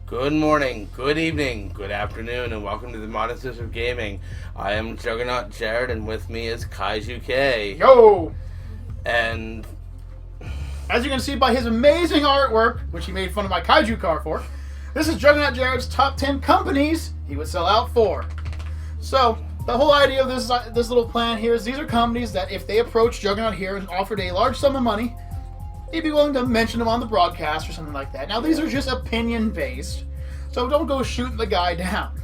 Good morning, good evening, good afternoon, and welcome to the Monsters of Gaming. I am Juggernaut Jared, and with me is KaijuK. Yo! And as you can see by his amazing artwork, which he made fun of my kaiju car for, this is Juggernaut Jared's top 10 companies he would sell out for. So, the whole idea of this little plan here is these are companies that if they approached Juggernaut here and offered a large sum of money, he'd be willing to mention them on the broadcast or something like that. Now, these are just opinion-based, so don't go shooting the guy down.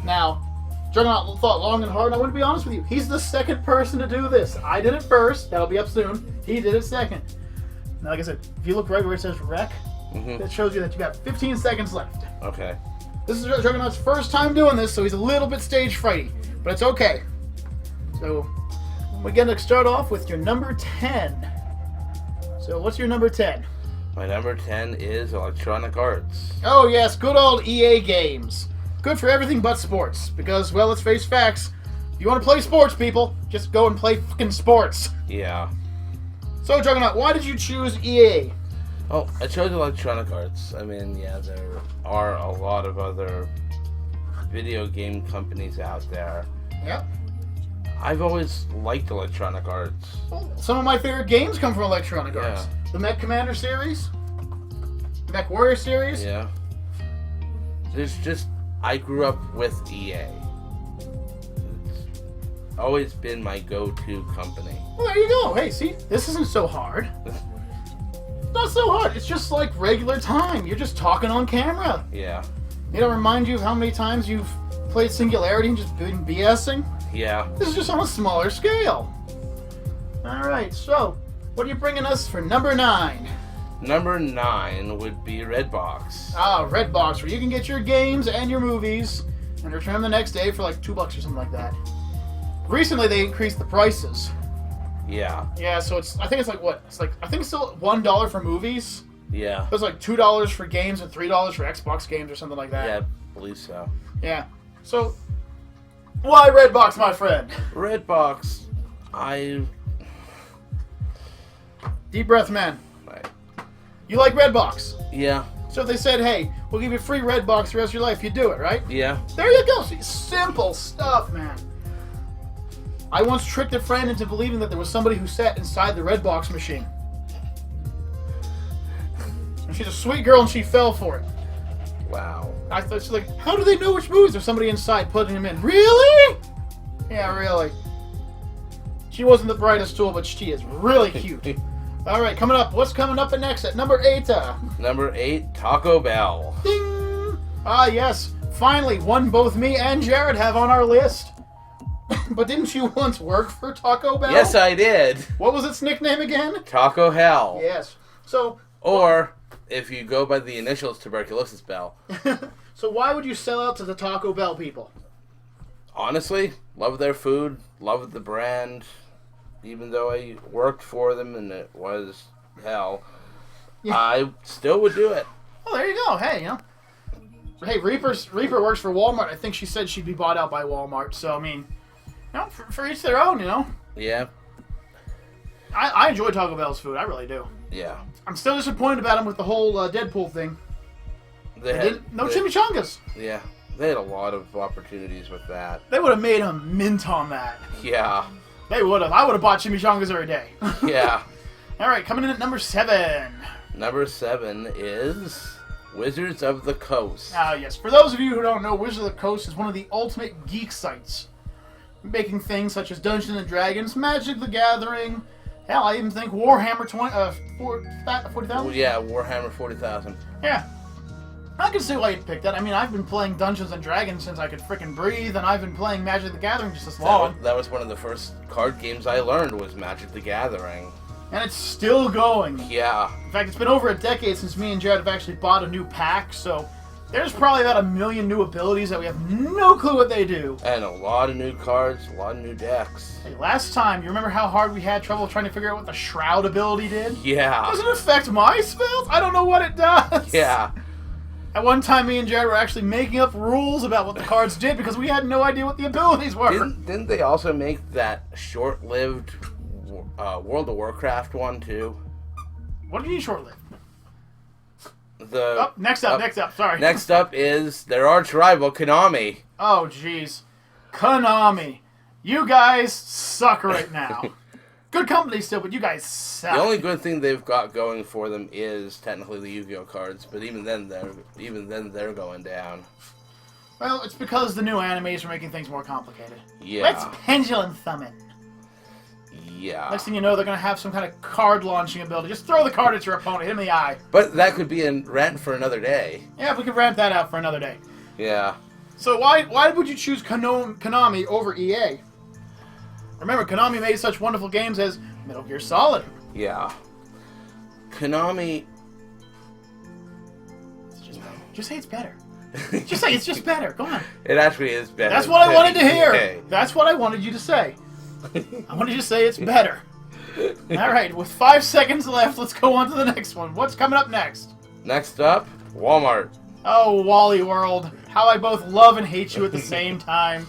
Now, Juggernaut thought long and hard, and I want to be honest with you. He's the second person to do this. I did it first. That'll be up soon. He did it second. Now, like I said, if you look right where it says rec, that shows you that you got 15 seconds left. okay. This is Juggernaut's first time doing this, so he's a little bit stage frighty, but it's okay. So, we're going to start off with your number 10. So, what's your number 10? My number 10 is Electronic Arts. Oh, yes, good old EA games. Good for everything but sports. Because, well, let's face facts. If you want to play sports, people, just go and play fucking sports. Yeah. So, Juggernaut, why did you choose EA? Oh, I chose Electronic Arts. I mean, yeah, there are a lot of other video game companies out there. Yep. I've always liked Electronic Arts. Well, some of my favorite games come from Electronic Arts. The Mech Commander series. The Mech Warrior series. Yeah. I grew up with EA. It's always been my go-to company. Well, there you go. Hey, see? This isn't so hard. It's not so hard. It's just like regular time. You're just talking on camera. Yeah. You know, remind you of how many times you've played Singularity and just been BSing? Yeah. This is just on a smaller scale. Alright, so, what are you bringing us for number 9? Number 9 would be Redbox. Ah, Redbox, where you can get your games and your movies and return them the next day for like $2 or something like that. Recently, they increased the prices. Yeah. Yeah, so I think it's like what? I think it's still $1 for movies. Yeah. It was like $2 for games and $3 for Xbox games or something like that. Yeah, I believe so. Yeah. So, why Redbox, my friend? Redbox, Deep breath, man. Right. You like Redbox. Yeah. So if they said, hey, we'll give you free Redbox the rest of your life, you'd do it, right? Yeah. There you go. See, simple stuff, man. I once tricked a friend into believing that there was somebody who sat inside the Redbox machine. And she's a sweet girl and she fell for it. Wow. I thought, she's like, how do they know which movies? There's somebody inside putting them in. Really? Yeah, really. She wasn't the brightest tool, but she is really cute. Alright, coming up. What's coming up next at number 8? Number 8, Taco Bell. Ding! Ah, yes. Finally, one both me and Jared have on our list. But didn't you once work for Taco Bell? Yes, I did. What was its nickname again? Taco Hell. Yes. So... Or, if you go by the initials, Tuberculosis Bell. So why would you sell out to the Taco Bell people? Honestly, love their food, love the brand. Even though I worked for them and it was hell, yeah. I still would do it. Well, there you go. Hey, you know. Hey, Reaper works for Walmart. I think she said she'd be bought out by Walmart. So, I mean, you know, for each their own, you know. Yeah. I enjoy Taco Bell's food. I really do. Yeah. I'm still disappointed about them with the whole Deadpool thing. No chimichangas. Yeah. They had a lot of opportunities with that. They would have made a mint on that. Yeah. They would have. I would have bought chimichangas every day. Yeah. All right, coming in at number 7. Number 7 is Wizards of the Coast. Ah, yes. For those of you who don't know, Wizards of the Coast is one of the ultimate geek sites, making things such as Dungeons and Dragons, Magic the Gathering. Hell, I even think Warhammer 40,000. Yeah, Warhammer 40,000. Yeah. I can see why you picked that. I mean, I've been playing Dungeons and Dragons since I could frickin' breathe, and I've been playing Magic the Gathering just as long. That was one of the first card games I learned was Magic the Gathering. And it's still going. Yeah. In fact, it's been over a decade since me and Jared have actually bought a new pack, so there's probably about 1 million new abilities that we have no clue what they do. And a lot of new cards, a lot of new decks. Hey, last time, you remember how hard we had trouble trying to figure out what the Shroud ability did? Yeah. Does it affect my spells? I don't know what it does. Yeah. At one time, me and Jared were actually making up rules about what the cards did because we had no idea what the abilities were. Didn't they also make that short-lived World of Warcraft one, too? What do you mean short-lived? Next up. Sorry. Next up is their arch rival, Konami. Oh, jeez. Konami. You guys suck right now. Good company still, but you guys suck. The only good thing they've got going for them is technically the Yu-Gi-Oh cards, but even then they're going down. Well, it's because the new animes are making things more complicated. Yeah. Let's pendulum thumb it. Yeah. Next thing you know, they're going to have some kind of card launching ability. Just throw the card at your opponent, hit him in the eye. But that could be a rant for another day. Yeah, we could rant that out for another day. Yeah. So why would you choose Konami over EA? Remember, Konami made such wonderful games as Metal Gear Solid. Yeah. Konami... Just say it's better. Just say it's just better. Go on. It actually is better. That's what I wanted to hear. That's what I wanted you to say. I wanted you to say it's better. All right, with 5 seconds left, let's go on to the next one. What's coming up next? Next up, Walmart. Oh, Wally World. How I both love and hate you at the same time.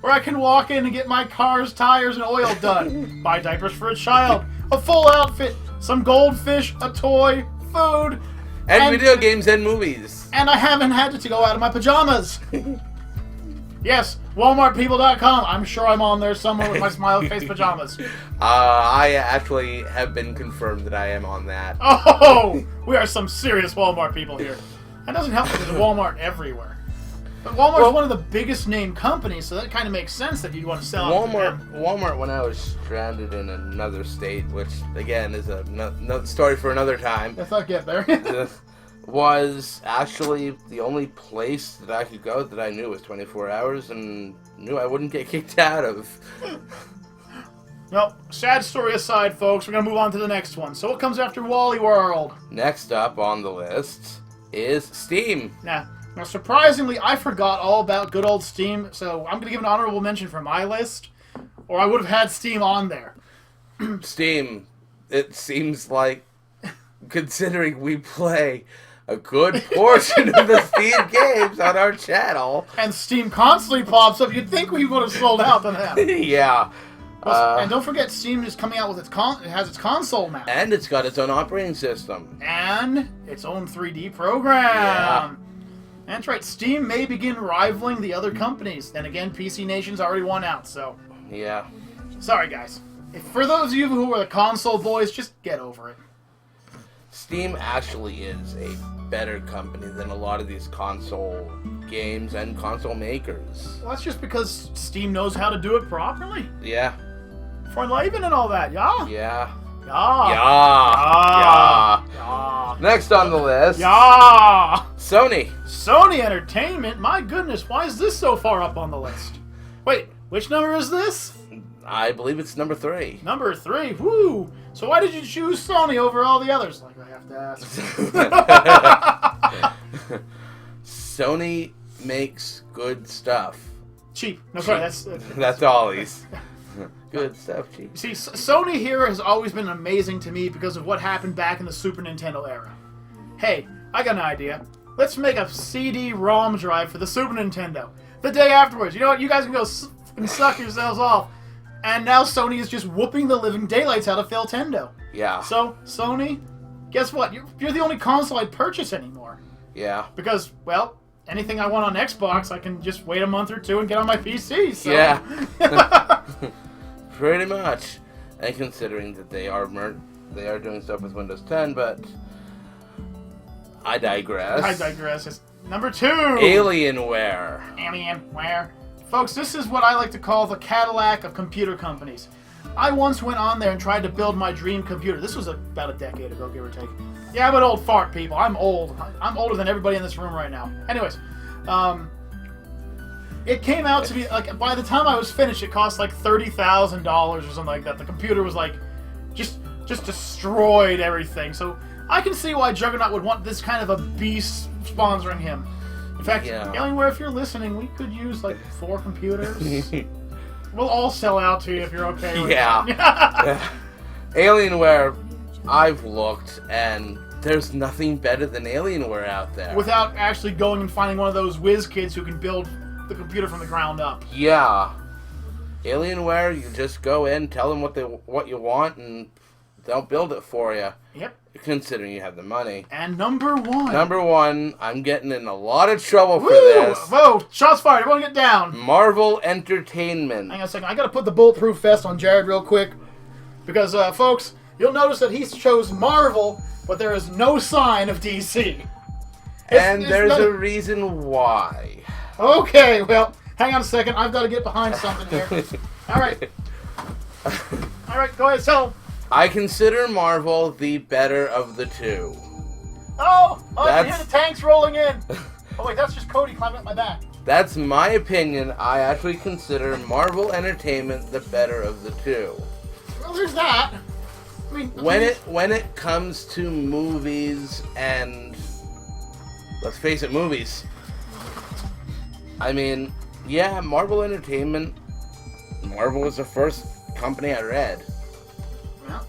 Where I can walk in and get my car's tires and oil done. Buy diapers for a child. A full outfit. Some goldfish. A toy. Food. And video games and movies. And I haven't had to go out of my pajamas. Yes, WalmartPeople.com. I'm sure I'm on there somewhere with my smiley face pajamas. I actually have been confirmed that I am on that. Oh, we are some serious Walmart people here. That doesn't help that there's Walmart everywhere. But Walmart's one of the biggest name companies, so that kind of makes sense that you'd want to sell Walmart, when I was stranded in another state, which, again, is another story for another time. Let's not get there. Was actually the only place that I could go that I knew was 24 hours and knew I wouldn't get kicked out of. Well, sad story aside, folks, we're going to move on to the next one. So what comes after Wally World? Next up on the list is Steam. Now, surprisingly, I forgot all about good old Steam, so I'm going to give an honorable mention for my list, or I would have had Steam on there. Steam, it seems like, considering we play a good portion of the Steam games on our channel. And Steam constantly pops up. You'd think we would have sold out to them. Yeah. And don't forget, Steam is coming out with it has its console now. And it's got its own operating system. And its own 3D program. Yeah. That's right. Steam may begin rivaling the other companies. Then again, PC Nation's already won out, so... Yeah. Sorry, guys. For those of you who are the console boys, just get over it. Steam actually is a better company than a lot of these console games and console makers. Well, that's just because Steam knows how to do it properly. Yeah. For Enliven and all that, yeah? Yeah. Yeah. Yeah. Yeah. Next on the list. Yeah. Sony. Sony Entertainment? My goodness, why is this so far up on the list? Wait, which number is this? I believe it's number 3. Number 3? Woo! So why did you choose Sony over all the others? Like I have to ask. Sony makes good stuff. Cheap. No, sorry, that's Ollie's. Good stuff, cheap. See, Sony here has always been amazing to me because of what happened back in the Super Nintendo era. Hey, I got an idea. Let's make a CD-ROM drive for the Super Nintendo. The day afterwards, you know what? You guys can go and suck yourselves off. And now Sony is just whooping the living daylights out of Philtendo. Yeah. So, Sony, guess what? You're the only console I'd purchase anymore. Yeah. Because, well, anything I want on Xbox, I can just wait a month or two and get on my PC. So. Yeah. Pretty much. And considering that they are doing stuff with Windows 10, but I digress. It's number 2. Alienware. Alienware. Folks, this is what I like to call the Cadillac of computer companies. I once went on there and tried to build my dream computer. This was about a decade ago, give or take. Yeah, I'm an old fart, people. I'm old. I'm older than everybody in this room right now. Anyways, it came out to be, like, by the time I was finished, it cost like $30,000 or something like that. The computer was like, just destroyed everything. So I can see why Juggernaut would want this kind of a beast sponsoring him. In fact, Alienware, if you're listening, we could use like 4 computers. We'll all sell out to you if you're okay with it. Yeah. Alienware, I've looked, and there's nothing better than Alienware out there. Without actually going and finding one of those whiz kids who can build the computer from the ground up. Yeah. Alienware, you just go in, tell them what you want, and they'll build it for you. Yep. Considering you have the money. And number one. Number one, I'm getting in a lot of trouble for Woo! this. Whoa, shots fired. Everyone get down. Marvel Entertainment. Hang on a second. I got to put the bulletproof vest on Jared real quick. Because, folks, you'll notice that he chose Marvel, but there is no sign of DC. There's a reason why. Okay, well, hang on a second. I've got to get behind something here. All right. All right, go ahead, tell them. I consider Marvel the better of the two. Oh, you hear the tanks rolling in. Oh, wait, that's just Cody climbing up my back. That's my opinion. I actually consider Marvel Entertainment the better of the two. Well, there's that. I mean, when it comes to movies and, let's face it, movies. I mean, yeah, Marvel Entertainment. Marvel was the first company I read. Well,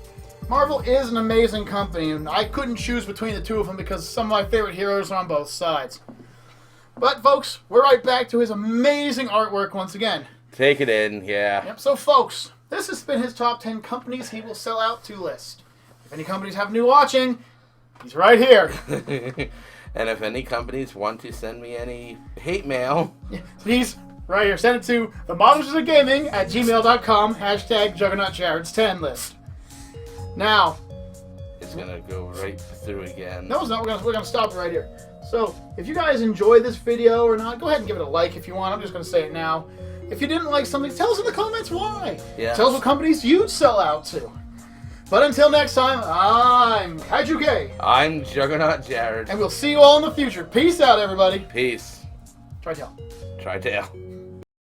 Marvel is an amazing company, and I couldn't choose between the two of them because some of my favorite heroes are on both sides. But, folks, we're right back to his amazing artwork once again. Take it in, yeah. Yep, so, folks, this has been his top 10 companies he will sell out to list. If any companies happen to be watching, he's right here. And if any companies want to send me any hate mail, he's right here. Send it to TheModenstersOfGaming at gmail.com, hashtag Juggernaut Jared's 10 list. Now, it's going to go right through again. No, it's not. We're gonna stop it right here. So, if you guys enjoyed this video or not, go ahead and give it a like if you want. I'm just going to say it now. If you didn't like something, tell us in the comments why. Yeah. Tell us what companies you'd sell out to. But until next time, I'm KaijuK. I'm Juggernaut Jared. And we'll see you all in the future. Peace out, everybody. Peace. Try tell. Try tail.